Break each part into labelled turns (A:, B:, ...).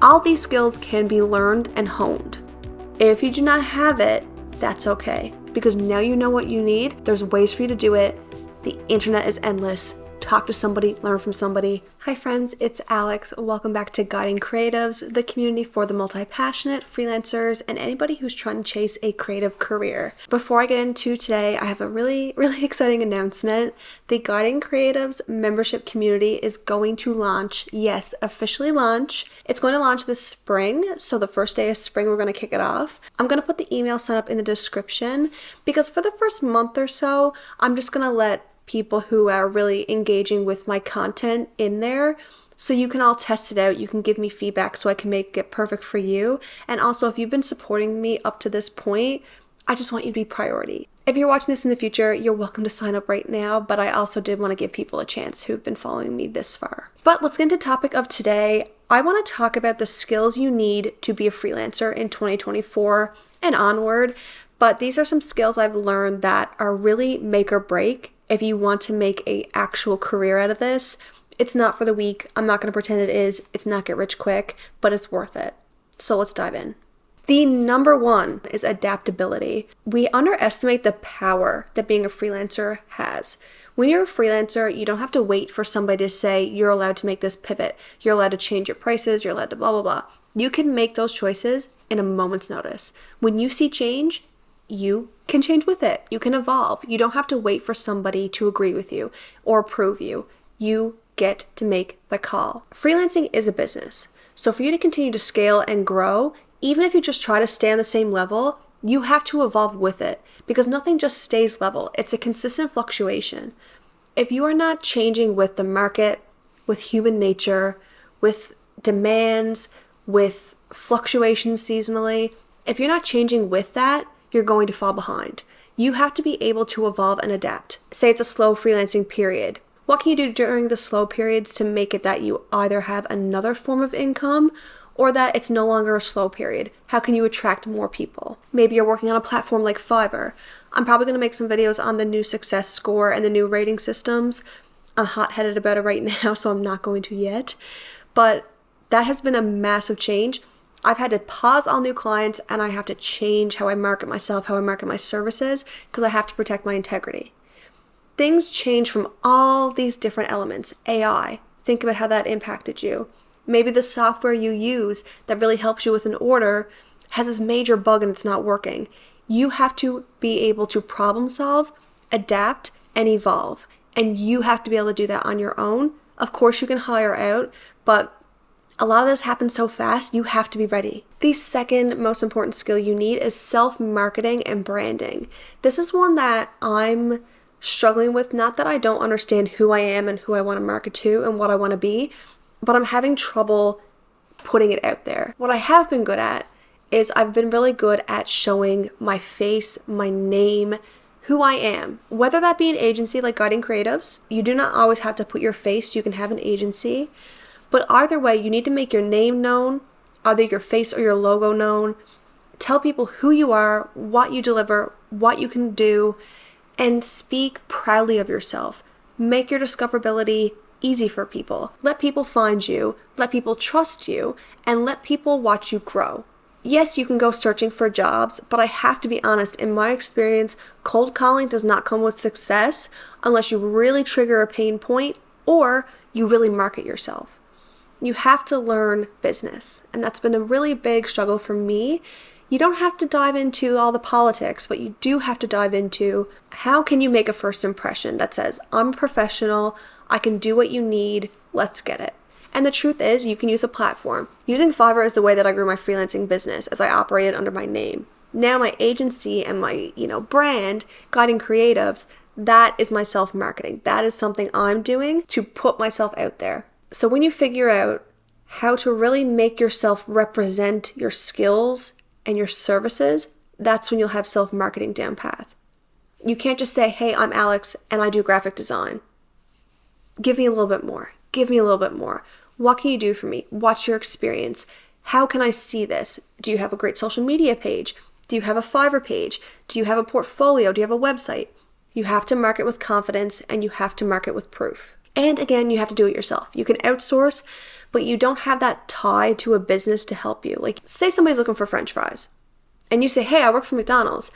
A: All these skills can be learned and honed. If you do not have it, that's okay, because now you know what you need. There's ways for you to do it. The internet is endless. Talk to somebody, learn from somebody. Hi friends, it's Alex. Welcome back to Guiding Creatives, the community for the multi-passionate, freelancers, and anybody who's trying to chase a creative career. Before I get into today, I have a really exciting announcement. The Guiding Creatives membership community is going to launch, yes, officially launch. It's going to launch this spring, so the first day of spring we're going to kick it off. I'm going to put the email sign up in the description because for the first month or so, I'm just going to let people who are really engaging with my content in there, so you can all test it out. You can give me feedback so I can make it perfect for you. And also, if you've been supporting me up to this point, I just want you to be priority. If you're watching this in the future, you're welcome to sign up right now, but I also did want to give people a chance who've been following me this far. But let's get into the topic of today. I want to talk about the skills you need to be a freelancer in 2024 and onward, but these are some skills I've learned that are really make or break. If you want to make an actual career out of this, it's not for the weak. I'm not going to pretend it is. It's not get rich quick, but it's worth it. So let's dive in. The number one is adaptability. We underestimate the power that being a freelancer has. When you're a freelancer, you don't have to wait for somebody to say, you're allowed to make this pivot. You're allowed to change your prices. You're allowed to blah, blah, blah. You can make those choices in a moment's notice. When you see change, you can change with it. You can evolve. You don't have to wait for somebody to agree with you or approve you. You get to make the call. Freelancing is a business. So for you to continue to scale and grow, even if you just try to stay on the same level, you have to evolve with it because nothing just stays level. It's a consistent fluctuation. If you are not changing with the market, with human nature, with demands, with fluctuations seasonally, if you're not changing with that, you're going to fall behind. You have to be able to evolve and adapt. Say it's a slow freelancing period. What can you do during the slow periods to make it that you either have another form of income or that it's no longer a slow period? How can you attract more people? Maybe you're working on a platform like Fiverr. I'm probably going to make some videos on the new success score and the new rating systems. I'm hot-headed about it right now, so I'm not going to yet. But that has been a massive change. I've had to pause all new clients and I have to change how I market myself, how I market my services, because I have to protect my integrity. Things change from all these different elements. AI, think about how that impacted you. Maybe the software you use that really helps you with an order has this major bug and it's not working. You have to be able to problem solve, adapt, and evolve. And you have to be able to do that on your own. Of course, you can hire out, but a lot of this happens so fast, you have to be ready. The second most important skill you need is self-marketing and branding. This is one that I'm struggling with. Not that I don't understand who I am and who I want to market to and what I want to be, but I'm having trouble putting it out there. What I have been good at is I've been really good at showing my face, my name, who I am. Whether that be an agency like Guiding Creatives, you do not always have to put your face, you can have an agency. But either way, you need to make your name known, either your face or your logo known. Tell people who you are, what you deliver, what you can do, and speak proudly of yourself. Make your discoverability easy for people. Let people find you, let people trust you, and let people watch you grow. Yes, you can go searching for jobs, but I have to be honest, in my experience, cold calling does not come with success unless you really trigger a pain point or you really market yourself. You have to learn business, and that's been a really big struggle for me. You don't have to dive into all the politics, but you do have to dive into how can you make a first impression that says, I'm a professional, I can do what you need, let's get it. And the truth is, you can use a platform. Using Fiverr is the way that I grew my freelancing business as I operated under my name. Now my agency and my, brand, Guiding Creatives, that is my self-marketing. That is something I'm doing to put myself out there. So when you figure out how to really make yourself represent your skills and your services, that's when you'll have self-marketing down path. You can't just say, hey, I'm Alex and I do graphic design. Give me a little bit more. Give me a little bit more. What can you do for me? What's your experience? How can I see this? Do you have a great social media page? Do you have a Fiverr page? Do you have a portfolio? Do you have a website? You have to market with confidence and you have to market with proof. And again, you have to do it yourself. You can outsource, but you don't have that tie to a business to help you. Like, say somebody's looking for French fries, and you say, hey, I work for McDonald's.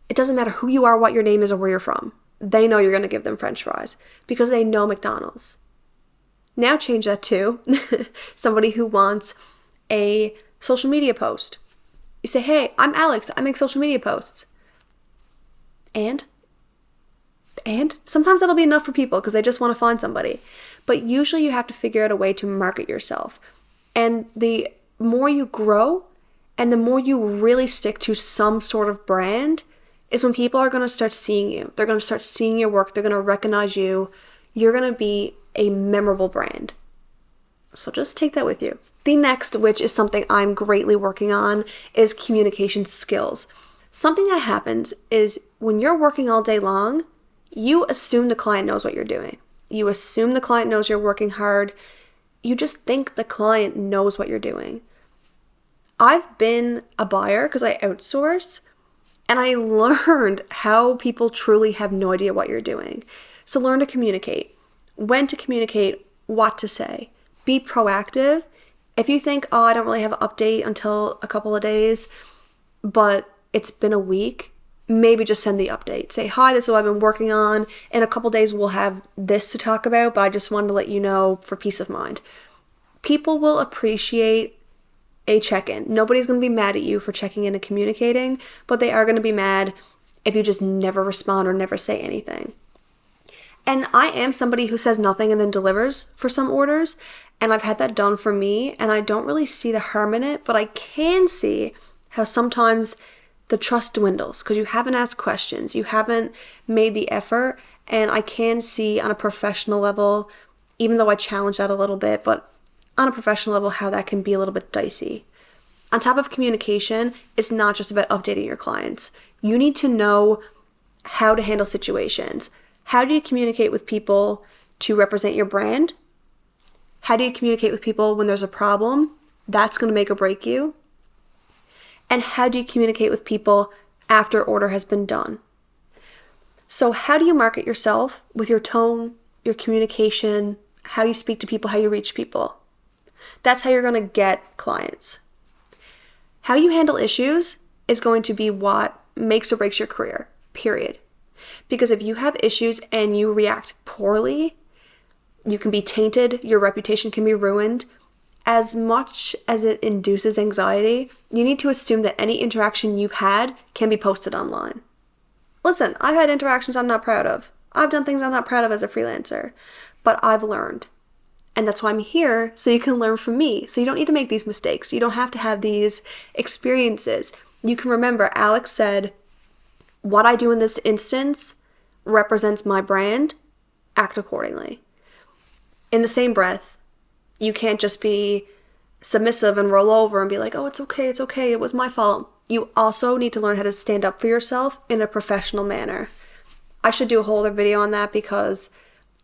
A: It doesn't matter who you are, what your name is, or where you're from. They know you're going to give them French fries because they know McDonald's. Now change that to somebody who wants a social media post. You say, hey, I'm Alex. I make social media posts. And sometimes that'll be enough for people because they just want to find somebody. But usually you have to figure out a way to market yourself. And the more you grow and the more you really stick to some sort of brand is when people are going to start seeing you. They're going to start seeing your work. They're going to recognize you. You're going to be a memorable brand. So just take that with you. The next, which is something I'm greatly working on, is communication skills. Something that happens is when you're working all day long, you assume the client knows what you're doing. You assume the client knows you're working hard. You just think the client knows what you're doing. I've been a buyer because I outsource, and I learned how people truly have no idea what you're doing. So learn to communicate, when to communicate, what to say. Be proactive. If you think, oh, I don't really have an update until a couple of days, but it's been a week, maybe just send the update. Say, hi, this is what I've been working on. In a couple days, we'll have this to talk about, but I just wanted to let you know for peace of mind. People will appreciate a check-in. Nobody's going to be mad at you for checking in and communicating, but they are going to be mad if you just never respond or never say anything. And I am somebody who says nothing and then delivers for some orders, and I've had that done for me, and I don't really see the harm in it, but I can see how sometimes the trust dwindles because you haven't asked questions, you haven't made the effort, and I can see on a professional level, even though I challenge that a little bit, but on a professional level, how that can be a little bit dicey. On top of communication, it's not just about updating your clients. You need to know how to handle situations. How do you communicate with people to represent your brand? How do you communicate with people when there's a problem? That's going to make or break you. And how do you communicate with people after order has been done? So how do you market yourself with your tone, your communication, how you speak to people, how you reach people? That's how you're going to get clients. How you handle issues is going to be what makes or breaks your career, period. Because if you have issues and you react poorly, you can be tainted, your reputation can be ruined. As much as it induces anxiety, you need to assume that any interaction you've had can be posted online. Listen, I've had interactions I'm not proud of. I've done things I'm not proud of as a freelancer, but I've learned. And that's why I'm here, so you can learn from me. So you don't need to make these mistakes. You don't have to have these experiences. You can remember, Alex said, what I do in this instance represents my brand. Act accordingly. In the same breath, you can't just be submissive and roll over and be like, oh, it's okay, it was my fault. You also need to learn how to stand up for yourself in a professional manner. I should do a whole other video on that because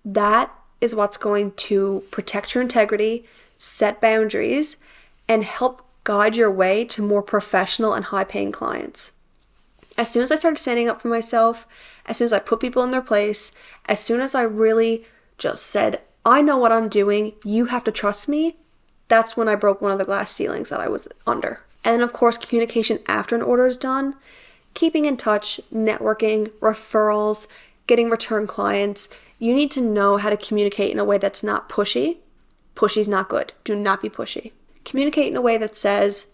A: that is what's going to protect your integrity, set boundaries, and help guide your way to more professional and high-paying clients. As soon as I started standing up for myself, as soon as I put people in their place, as soon as I really just said, I know what I'm doing, you have to trust me, that's when I broke one of the glass ceilings that I was under. And then, of course, communication after an order is done, keeping in touch, networking, referrals, getting return clients. You need to know how to communicate in a way that's not pushy. Pushy's not good. Do not be pushy. Communicate in a way that says,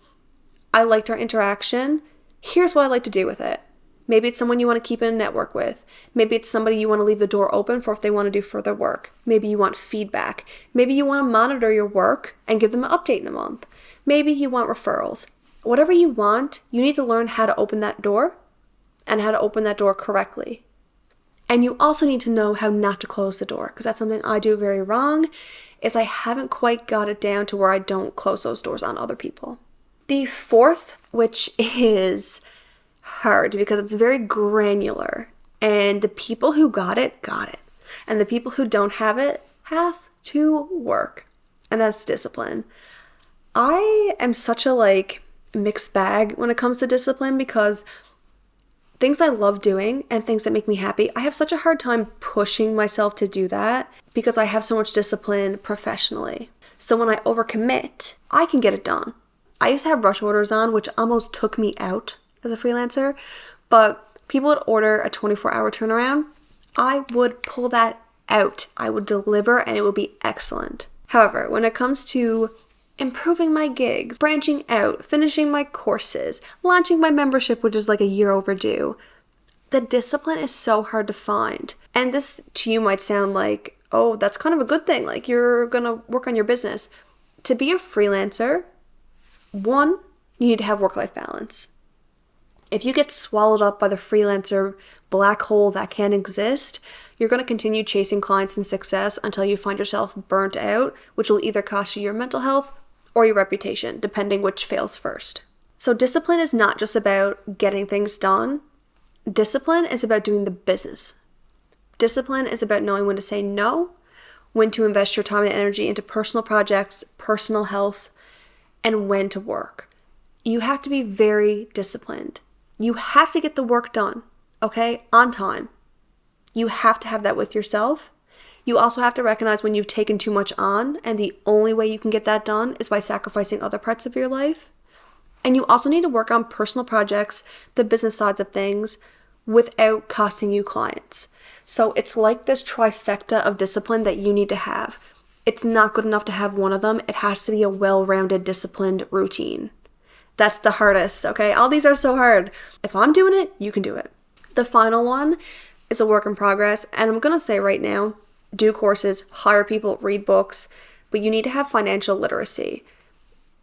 A: I liked our interaction. Here's what I like to do with it. Maybe it's someone you want to keep in a network with. Maybe it's somebody you want to leave the door open for if they want to do further work. Maybe you want feedback. Maybe you want to monitor your work and give them an update in a month. Maybe you want referrals. Whatever you want, you need to learn how to open that door and how to open that door correctly. And you also need to know how not to close the door, because that's something I do very wrong, is I haven't quite got it down to where I don't close those doors on other people. The fourth, which is hard because it's very granular, and the people who got it, and the people who don't have it have to work, and that's discipline. I am such a mixed bag when it comes to discipline because Things I love doing and things that make me happy, I have such a hard time pushing myself to do that because I have so much discipline professionally. So when I overcommit, I can get it done. I used to have rush orders on, which almost took me out as a freelancer, but people would order a 24-hour turnaround. I would pull that out. I would deliver and it would be excellent. However, when it comes to improving my gigs, branching out, finishing my courses, launching my membership, which is like a year overdue, the discipline is so hard to find. And this to you might sound like, oh, that's kind of a good thing. Like you're going to work on your business. To be a freelancer, one, you need to have work-life balance. If you get swallowed up by the freelancer black hole that can't exist, you're going to continue chasing clients and success until you find yourself burnt out, which will either cost you your mental health or your reputation, depending which fails first. So discipline is not just about getting things done. Discipline is about doing the business. Discipline is about knowing when to say no, when to invest your time and energy into personal projects, personal health, and when to work. You have to be very disciplined. You have to get the work done, okay, on time. You have to have that with yourself. You also have to recognize when you've taken too much on, and the only way you can get that done is by sacrificing other parts of your life. And you also need to work on personal projects, the business sides of things, without costing you clients. So it's like this trifecta of discipline that you need to have. It's not good enough to have one of them. It has to be a well-rounded, disciplined routine. That's the hardest, okay? All these are so hard. If I'm doing it, you can do it. The final one is a work in progress, and I'm going to say right now, do courses, hire people, read books, but you need to have financial literacy.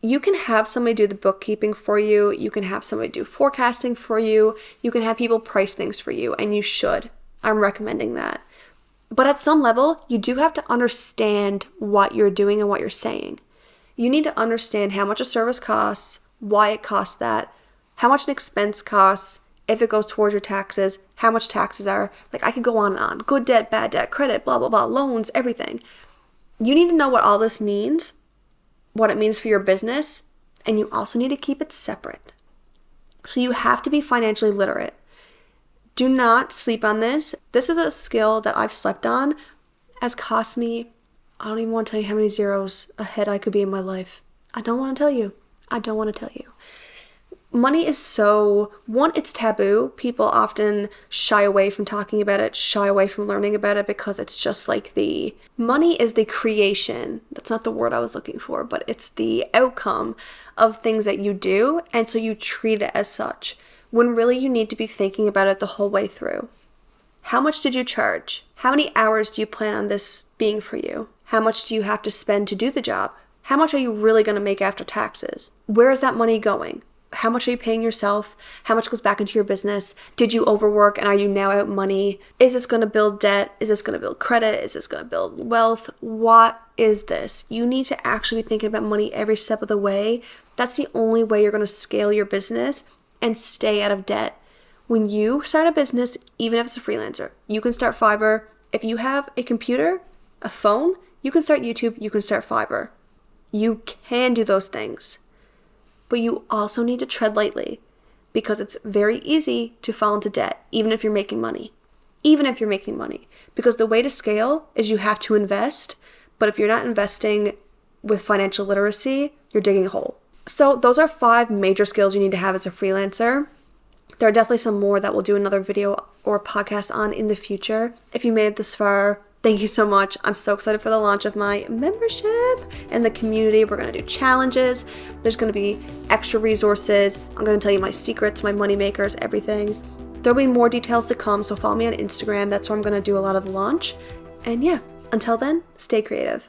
A: You can have somebody do the bookkeeping for you. You can have somebody do forecasting for you. You can have people price things for you, and you should. I'm recommending that. But at some level, you do have to understand what you're doing and what you're saying. You need to understand how much a service costs, why it costs that, how much an expense costs, if it goes towards your taxes, how much taxes are. Like I could go on and on. Good debt, bad debt, credit, blah, blah, blah, loans, everything. You need to know what all this means, what it means for your business, and you also need to keep it separate. So you have to be financially literate. Do not sleep on this. This is a skill that I've slept on, has cost me, I don't even want to tell you how many zeros ahead I could be in my life. I don't want to tell you. Money is so, one, it's taboo. People often shy away from talking about it, shy away from learning about it because it's just like money is the creation. That's not the word I was looking for, but it's the outcome of things that you do. And so you treat it as such when really you need to be thinking about it the whole way through. How much did you charge? How many hours do you plan on this being for you? How much do you have to spend to do the job? How much are you really going to make after taxes? Where is that money going? How much are you paying yourself? How much goes back into your business? Did you overwork and are you now out money? Is this going to build debt? Is this going to build credit? Is this going to build wealth? What is this? You need to actually be thinking about money every step of the way. That's the only way you're going to scale your business and stay out of debt. When you start a business, even if it's a freelancer, you can start Fiverr. If you have a computer, a phone, you can start YouTube, you can start Fiverr. You can do those things. But you also need to tread lightly because it's very easy to fall into debt, even if you're making money. Because the way to scale is you have to invest, but if you're not investing with financial literacy, you're digging a hole. So those are 5 major skills you need to have as a freelancer. There are definitely some more that we'll do another video or podcast on in the future. If you made it this far, thank you so much. I'm so excited for the launch of my membership and the community. We're going to do challenges. There's going to be extra resources. I'm going to tell you my secrets, my money makers, everything. There'll be more details to come, so follow me on Instagram. That's where I'm going to do a lot of the launch. And yeah, until then, stay creative.